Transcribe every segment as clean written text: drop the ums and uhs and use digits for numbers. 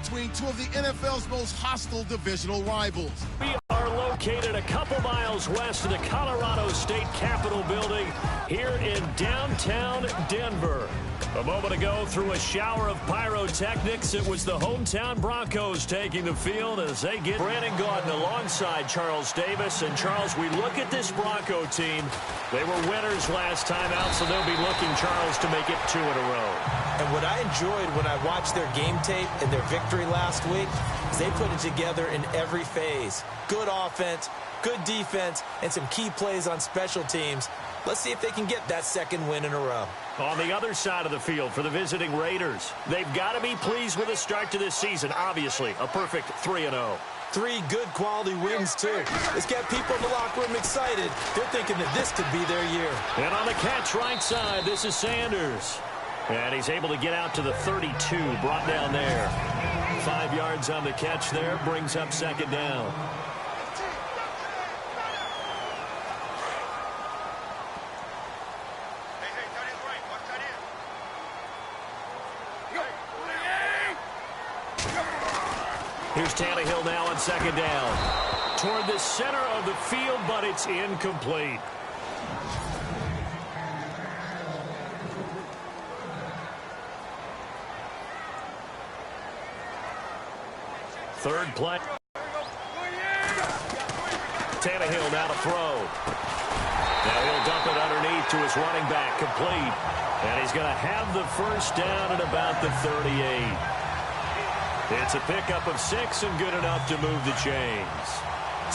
between two of the NFL's most hostile divisional rivals. We are located a couple miles west of the Colorado State Capitol building here in downtown Denver. A moment ago, through a shower of pyrotechnics, it was the hometown Broncos taking the field as they get Brandon Gaudin alongside Charles Davis. And, Charles, we look at this Bronco team. They were winners last time out, so they'll be looking, Charles, to make it 2 in a row. And what I enjoyed when I watched their game tape and their victory last week is they put it together in every phase. Good offense, good defense, and some key plays on special teams. Let's see if they can get that second win in a row. On the other side of the field for the visiting Raiders, they've got to be pleased with the start to this season. Obviously, a perfect 3-0. 3 good quality wins, too. It's got people in the locker room excited. They're thinking that this could be their year. And on the catch right side, this is Sanders. And he's able to get out to the 32, brought down there. 5 yards on the catch there, brings up second down. Here's Tannehill now on second down. Toward the center of the field, but it's incomplete. Third play. Tannehill now to throw. Now he'll dump it underneath to his running back, complete. And he's going to have the first down at about the 38. It's a pickup of 6 and good enough to move the chains.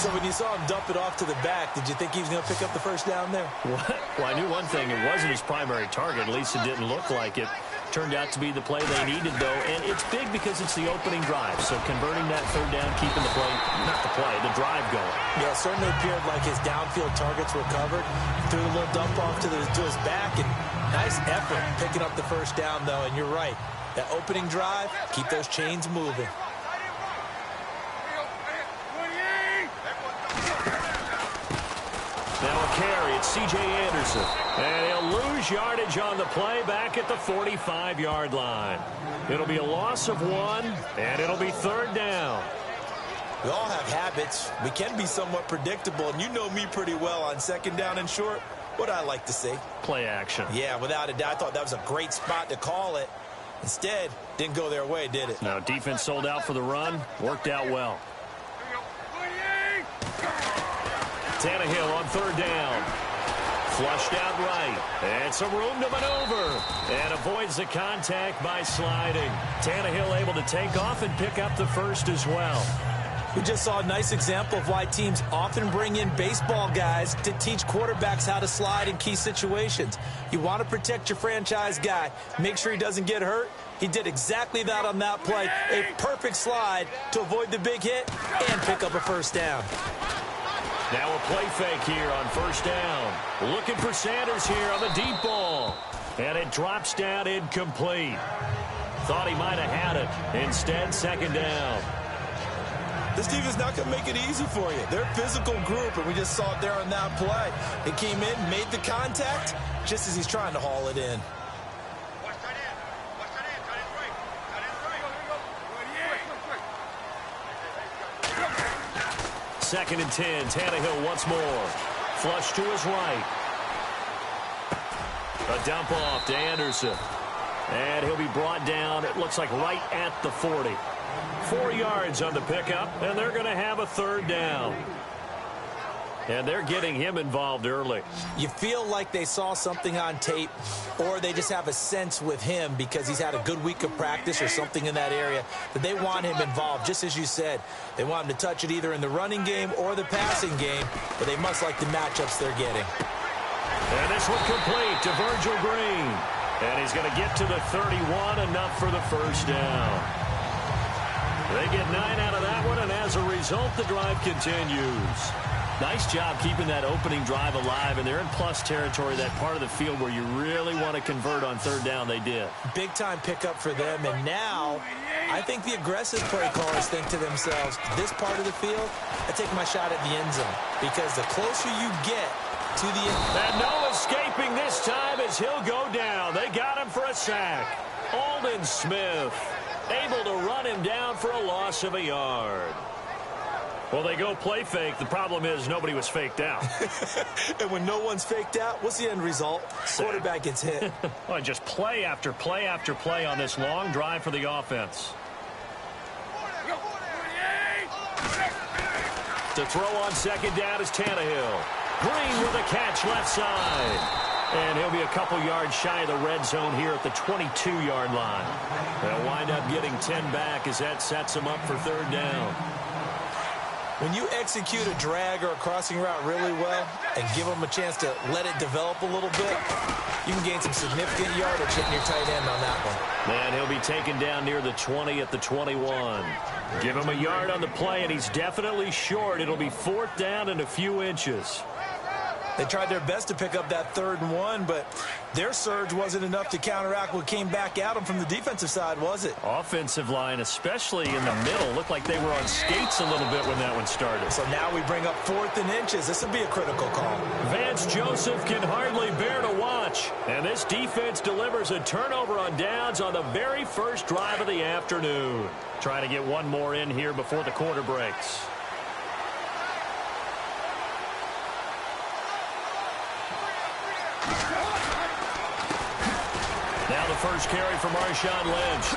So when you saw him dump it off to the back, did you think he was going to pick up the first down there? Well, I knew one thing. It wasn't his primary target. At least it didn't look like it. Turned out to be the play they needed, though. And it's big because it's the opening drive. So converting that third down, keeping the play, not the play, the drive going. Yeah, it certainly appeared like his downfield targets were covered. Threw a little dump off to his back. And nice effort picking up the first down, though. And you're right. That opening drive, keep those chains moving. Now a carry, it's C.J. Anderson. And he'll lose yardage on the play back at the 45-yard line. It'll be a loss of 1, and it'll be third down. We all have habits. We can be somewhat predictable, and you know me pretty well on second down and short. What I like to see. Play action. Yeah, without a doubt. I thought that was a great spot to call it. Instead, didn't go their way, did it? Now, defense sold out for the run. Worked out well. Tannehill on third down. Flushed out right. And some room to maneuver. And avoids the contact by sliding. Tannehill able to take off and pick up the first as well. We just saw a nice example of why teams often bring in baseball guys to teach quarterbacks how to slide in key situations. You want to protect your franchise guy. Make sure he doesn't get hurt. He did exactly that on that play. A perfect slide to avoid the big hit and pick up a first down. Now a play fake here on first down. Looking for Sanders here on the deep ball. And it drops down incomplete. Thought he might have had it. Instead, second down. This team is not going to make it easy for you. They're a physical group, and we just saw it there on that play. He came in, made the contact, just as he's trying to haul it in. Second and 10. Tannehill once more. Flush to his right. A dump off to Anderson. And he'll be brought down, it looks like right at the 40. 4 yards on the pickup, and they're going to have a third down. And they're getting him involved early. You feel like they saw something on tape, or they just have a sense with him because he's had a good week of practice or something in that area that they want him involved, just as you said. They want him to touch it either in the running game or the passing game, but they must like the matchups they're getting. And this one complete to Virgil Green. And he's going to get to the 31, enough for the first down. They get 9 out of that one, and as a result, the drive continues. Nice job keeping that opening drive alive, and they're in plus territory, that part of the field where you really want to convert on third down. They did. Big-time pickup for them, and now I think the aggressive play callers think to themselves, this part of the field, I take my shot at the end zone, because the closer you get to the end. And no escaping this time as he'll go down. They got him for a sack. Aldon Smith. able to run him down for a loss of a yard. Well, they go play fake. The problem is nobody was faked out. And when no one's faked out, what's the end result? Quarterback gets hit. Well, just play after play after play on this long drive for the offense. To throw on second down is Tannehill. Green with a catch left side. And he'll be a couple yards shy of the red zone here at the 22-yard line. They'll wind up getting 10 back as that sets them up for third down. When you execute a drag or a crossing route really well and give them a chance to let it develop a little bit, you can gain some significant yardage hitting your tight end on that one. And he'll be taken down near the 20 at the 21. Give him a yard on the play, and he's definitely short. It'll be fourth down and a few inches. They tried their best to pick up that 3rd and 1, but their surge wasn't enough to counteract what came back at them from the defensive side, was it? Offensive line, especially in the middle, looked like they were on skates a little bit when that one started. So now we bring up 4th and inches. This would be a critical call. Vance Joseph can hardly bear to watch. And this defense delivers a turnover on downs on the very first drive of the afternoon. Trying to get one more in here before the quarter breaks. Now the first carry for Marshawn Lynch.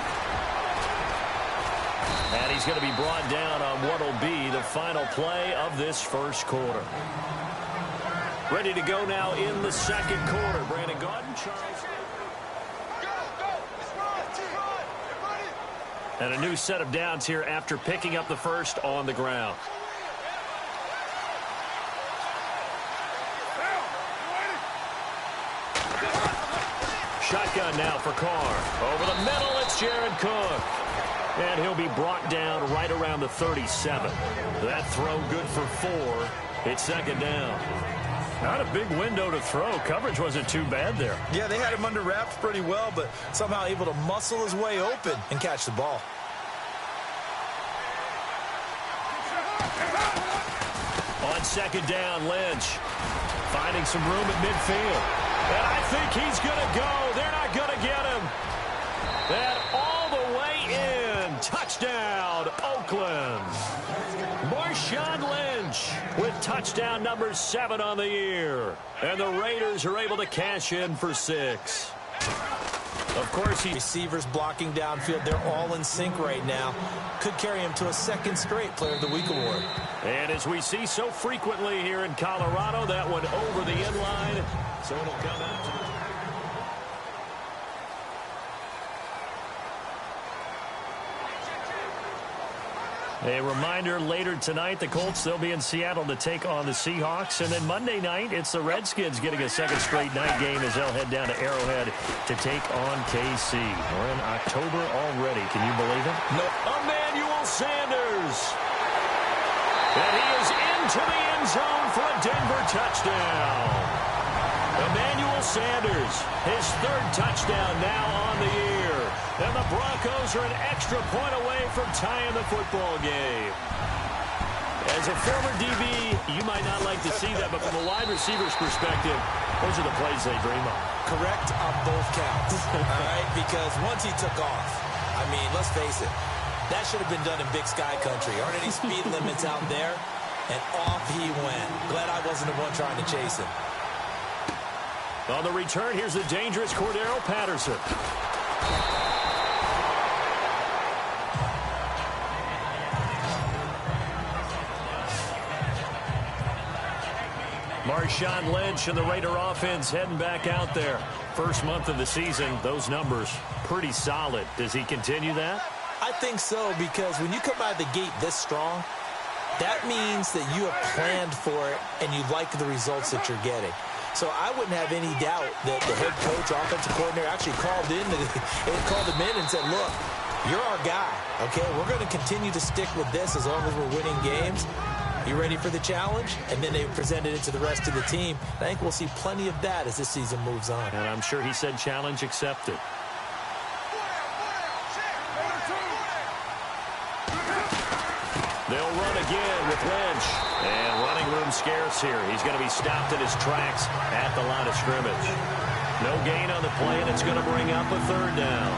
And he's going to be brought down on what will be the final play of this first quarter. Ready to go now in the second quarter. Brandon Gaudin, Charles. And a new set of downs here after picking up the first on the ground. Shotgun now for Carr. Over the middle, it's Jared Cook. And he'll be brought down right around the 37. That throw good for 4. It's second down. Not a big window to throw. Coverage wasn't too bad there. Yeah, they had him under wraps pretty well, but somehow able to muscle his way open and catch the ball. On second down, Lynch finding some room at midfield. And I think he's going to go. They're not going to get him. And all the way in. Touchdown, Oakland. Marshawn Lynch with touchdown number 7 on the year. And the Raiders are able to cash in for 6. Of course, receivers blocking downfield. They're all in sync right now. Could carry him to a 2nd straight Player of the Week award. And as we see so frequently here in Colorado, that one over the end line. So it'll come out to a reminder later tonight, the Colts, they'll be in Seattle to take on the Seahawks. And then Monday night, it's the Redskins getting a second straight night game as they'll head down to Arrowhead to take on KC. We're in October already. Can you believe it? No. Emmanuel Sanders. And he is into the end zone for a Denver touchdown. Emmanuel Sanders, his 3rd touchdown now on the year. And the Broncos are an extra point away from tying the football game. As a former DB, you might not like to see that, but from a wide receiver's perspective, those are the plays they dream of. Correct on both counts, all right? Because once he took off, I mean, let's face it, that should have been done in Big Sky Country. Aren't any speed limits out there? And off he went. Glad I wasn't the one trying to chase him. On the return, here's the dangerous Cordero Patterson. Marshawn Lynch and the Raider offense heading back out there. First month of the season, those numbers pretty solid. Does he continue that? I think so, because when you come out of the gate this strong, that means that you have planned for it and you like the results that you're getting. So I wouldn't have any doubt that the head coach, offensive coordinator, actually called him in and said, look, you're our guy, okay? We're going to continue to stick with this as long as we're winning games. You ready for the challenge? And then they presented it to the rest of the team. I think we'll see plenty of that as this season moves on. And I'm sure he said challenge accepted. They'll run again with Lynch. And running room scarce here. He's going to be stopped in his tracks at the line of scrimmage. No gain on the play, and it's going to bring up a 3rd down.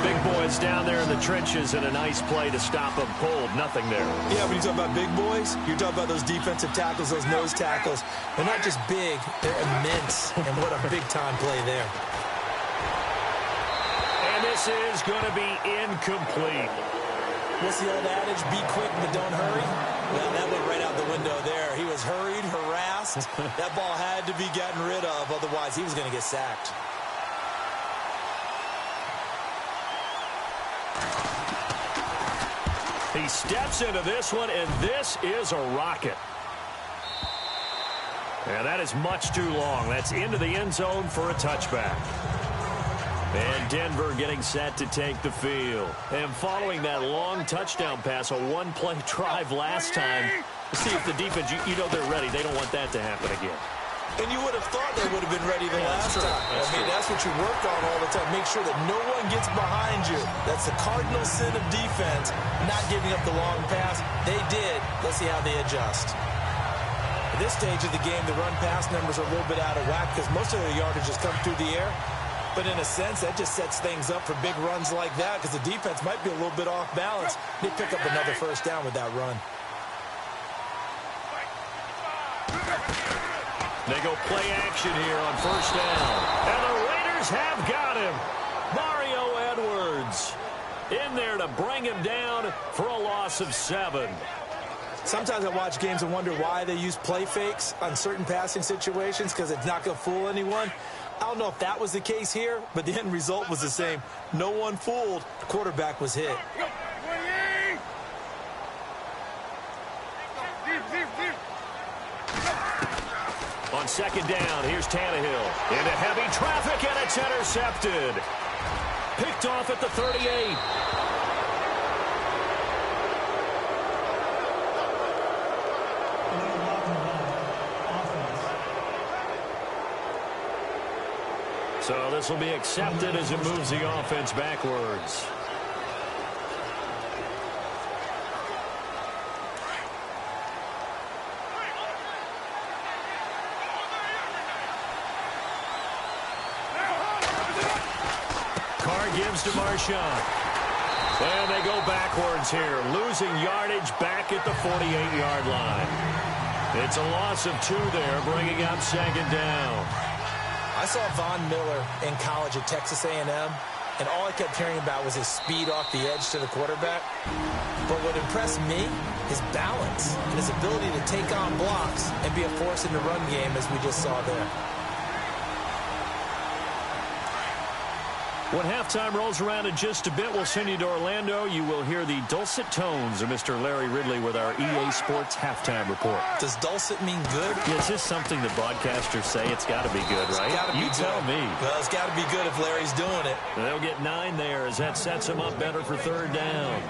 Big boys down there in the trenches, and a nice play to stop them cold. Nothing there. Yeah, when you talk about big boys, you're talking about those defensive tackles, those nose tackles. They're not just big, they're immense. And what a big-time play there. And this is going to be incomplete. What's the old adage? Be quick, but don't hurry. Well, that went right out the window there. He was hurried, harassed. That ball had to be gotten rid of. Otherwise, he was going to get sacked. He steps into this one, and this is a rocket. And that is much too long. That's into the end zone for a touchback. And Denver getting set to take the field. And following that long touchdown pass, a one-play drive last time, see if the defense, you know they're ready. They don't want that to happen again. And you would have thought they would have been ready the last time. That's what you work on all the time. Make sure that no one gets behind you. That's the cardinal sin of defense, not giving up the long pass. They did. Let's see how they adjust. At this stage of the game, the run-pass numbers are a little bit out of whack because most of their yardage has come through the air. But in a sense, that just sets things up for big runs like that because the defense might be a little bit off balance. They pick up another first down with that run. They go play action here on first down. And the Raiders have got him. Mario Edwards in there to bring him down for a loss of 7. Sometimes I watch games and wonder why they use play fakes on certain passing situations because it's not going to fool anyone. I don't know if that was the case here, but the end result was the same. No one fooled. The quarterback was hit. On second down, here's Tannehill. Into heavy traffic, and it's intercepted. Picked off at the 38. So this will be accepted as it moves the offense backwards. Carr gives to Marshawn. And they go backwards here, losing yardage back at the 48-yard line. It's a loss of 2 there, bringing up second down. I saw Von Miller in college at Texas A&M, and all I kept hearing about was his speed off the edge to the quarterback. But what impressed me, his balance and his ability to take on blocks and be a force in the run game, as we just saw there. When halftime rolls around in just a bit, we'll send you to Orlando. You will hear the dulcet tones of Mr. Larry Ridley with our EA Sports halftime report. Does dulcet mean good? Yeah, it's just something that broadcasters say. It's got to be good, right? You tell me. Well, it's got to be good if Larry's doing it. They'll get 9 there as that sets them up better for third down.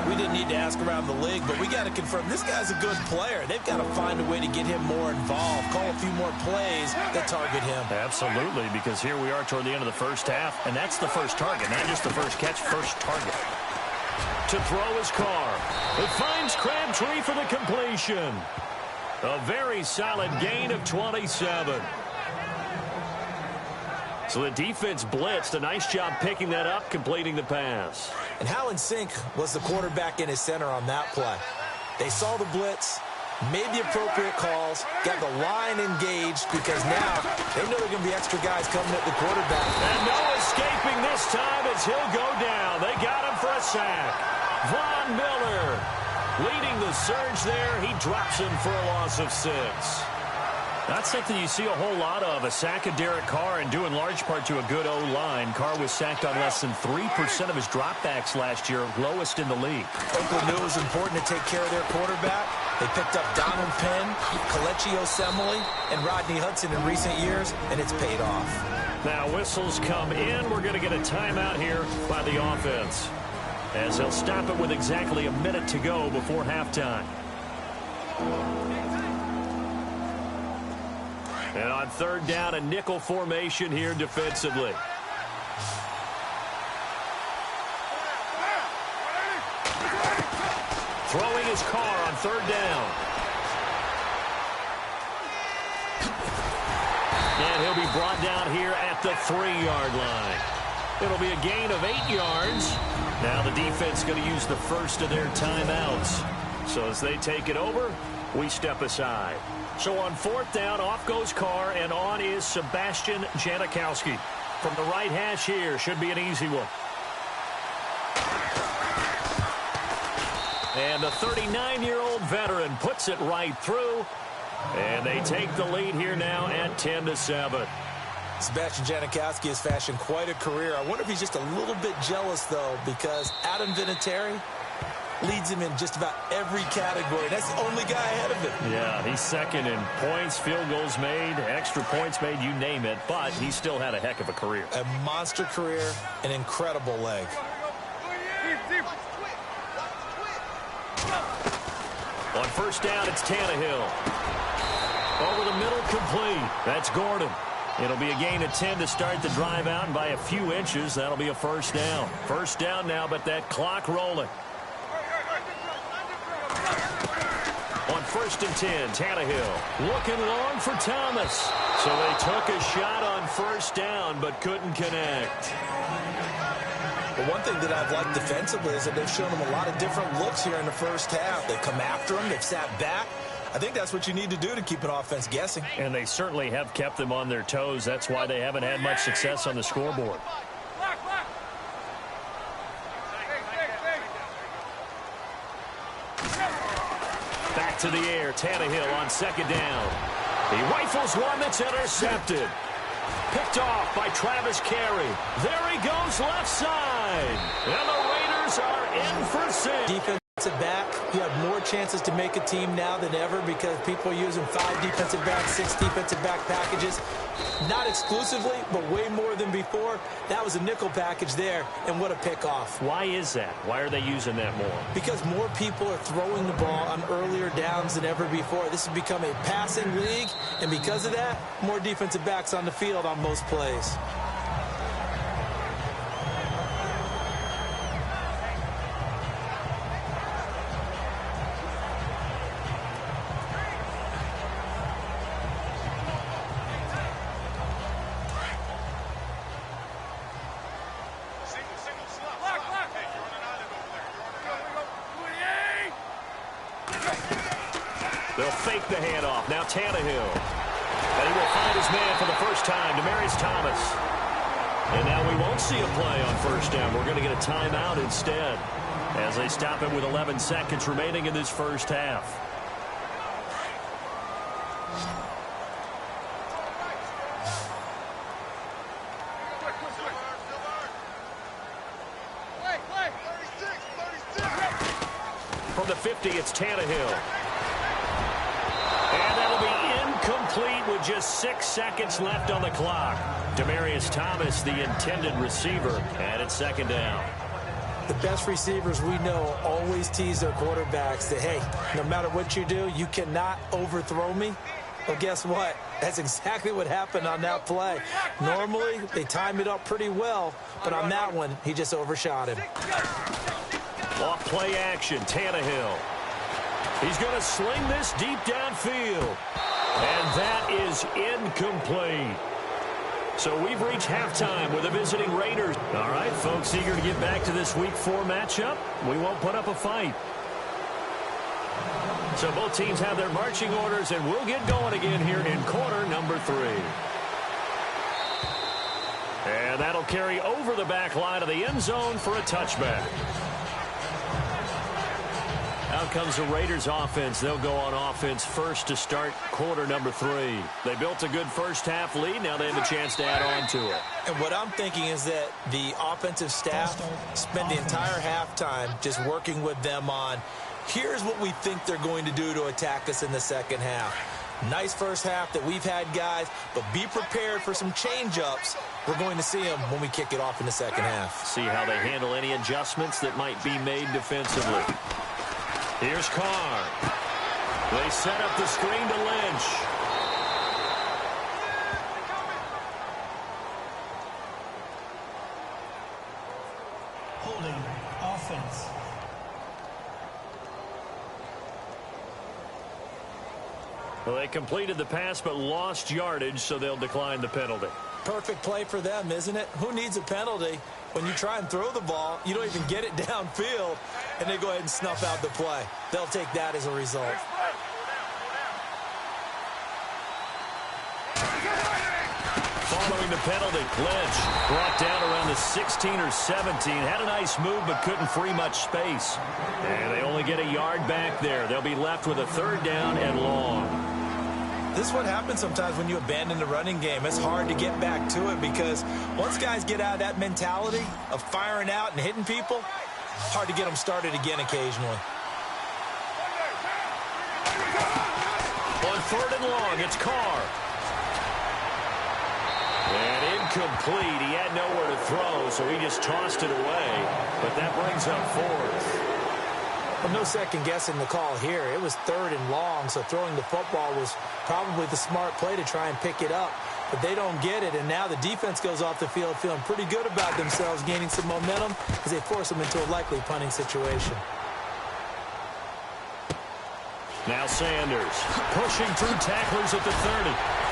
We didn't need to ask around the league, but we got to confirm this guy's a good player. They've got to find a way to get him more involved, call a few more plays that target him. Absolutely, because here we are toward the end of the first half, and that's the first target, not just the first catch, first target. To throw his Carr. It finds Crabtree for the completion. A very solid gain of 27. So the defense blitzed. A nice job picking that up, completing the pass. And how in sync was the quarterback in his center on that play? They saw the blitz, made the appropriate calls, got the line engaged because now they know there are going to be extra guys coming at the quarterback. And no escaping this time as he'll go down. They got him for a sack. Von Miller leading the surge there. He drops him for a loss of 6. Not something you see a whole lot of, a sack of Derek Carr, and due in large part to a good O-line. Carr was sacked on less than 3% of his dropbacks last year, lowest in the league. Oakland knew it was important to take care of their quarterback. They picked up Donald Penn, Kelechi Osemele, and Rodney Hudson in recent years, and it's paid off. Now whistles come in. We're going to get a timeout here by the offense, as they'll stop it with exactly a minute to go before halftime. And on third down, a nickel formation here defensively. Throwing his Carr on third down. And he'll be brought down here at the 3-yard line. It'll be a gain of 8 yards. Now the defense going to use the first of their timeouts. So as they take it over, we step aside. So on 4th down, off goes Carr, and on is Sebastian Janikowski. From the right hash here, should be an easy one. And the 39-year-old veteran puts it right through. And they take the lead here now at 10-7. Sebastian Janikowski has fashioned quite a career. I wonder if he's just a little bit jealous, though, because Adam Vinatieri leads him in just about every category. That's the only guy ahead of him. Yeah, he's second in points, field goals made, extra points made, you name it. But he still had a heck of a career. A monster career, an incredible leg. On 1st down, it's Tannehill. Over the middle, complete. That's Gordon. It'll be a gain of 10 to start the drive out, and by a few inches, that'll be a 1st down. 1st down now, but that clock rolling. On 1st and 10, Tannehill looking long for Thomas. So they took a shot on 1st down, but couldn't connect. But one thing that I've liked defensively is that they've shown him a lot of different looks here in the 1st half. They've come after him. They've sat back. I think that's what you need to do to keep an offense guessing. And they certainly have kept them on their toes. That's why they haven't had much success on the scoreboard. Back to the air. Tannehill on 2nd down. He rifles one that's intercepted. Picked off by Travis Carey. There he goes left side. And the Raiders are in for 6. Defensive back, you have more chances to make a team now than ever because people are using 5 defensive backs, 6 defensive back packages. Not exclusively, but way more than before. That was a nickel package there, and what a pickoff. Why is that? Why are they using that more? Because more people are throwing the ball on earlier downs than ever before. This has become a passing league, and because of that, more defensive backs on the field on most plays. They'll fake the handoff. Now Tannehill. And he will find his man for the first time, Demaryius Thomas. And now we won't see a play on 1st down. We're going to get a timeout instead as they stop him with 11 seconds remaining in this 1st half. From the 50, it's Tannehill. And that'll be incomplete with just 6 seconds left on the clock. Demaryius Thomas, the intended receiver, and it's 2nd down. The best receivers we know always tease their quarterbacks that, hey, no matter what you do, you cannot overthrow me. Well, guess what? That's exactly what happened on that play. Normally, they time it up pretty well, but on that one, he just overshot him. Off play action, Tannehill. He's going to sling this deep downfield. And that is incomplete. So we've reached halftime with the visiting Raiders. All right, folks, eager to get back to this Week 4 matchup. We won't put up a fight. So both teams have their marching orders, and we'll get going again here in quarter number 3. And that'll carry over the back line of the end zone for a touchback. Out comes the Raiders offense. They'll go on offense first to start quarter number 3. They built a good 1st half lead. Now they have a chance to add on to it. And what I'm thinking is that the offensive staff spend the entire halftime just working with them on, here's what we think they're going to do to attack us in the 2nd half. Nice 1st half that we've had, guys, but be prepared for some change-ups. We're going to see them when we kick it off in the 2nd half. See how they handle any adjustments that might be made defensively. Here's Carr. They set up the screen to Lynch. Holding offense. Well, they completed the pass but lost yardage, so they'll decline the penalty. Perfect play for them, isn't it? Who needs a penalty when you try and throw the ball, you don't even get it downfield, and they go ahead and snuff out the play? They'll take that as a result. Following the penalty, Lynch brought down around the 16 or 17. Had a nice move, but couldn't free much space. And they only get a yard back there. They'll be left with a 3rd down and long. This is what happens sometimes when you abandon the running game. It's hard to get back to it because once guys get out of that mentality of firing out and hitting people, hard to get them started again occasionally. On 3rd and long, it's Carr. And incomplete. He had nowhere to throw, so he just tossed it away. But that brings up 4th. Well, no second guessing the call here. It was 3rd and long, so throwing the football was probably the smart play to try and pick it up. But they don't get it, and now the defense goes off the field feeling pretty good about themselves, gaining some momentum as they force them into a likely punting situation. Now Sanders pushing through tacklers at the 30.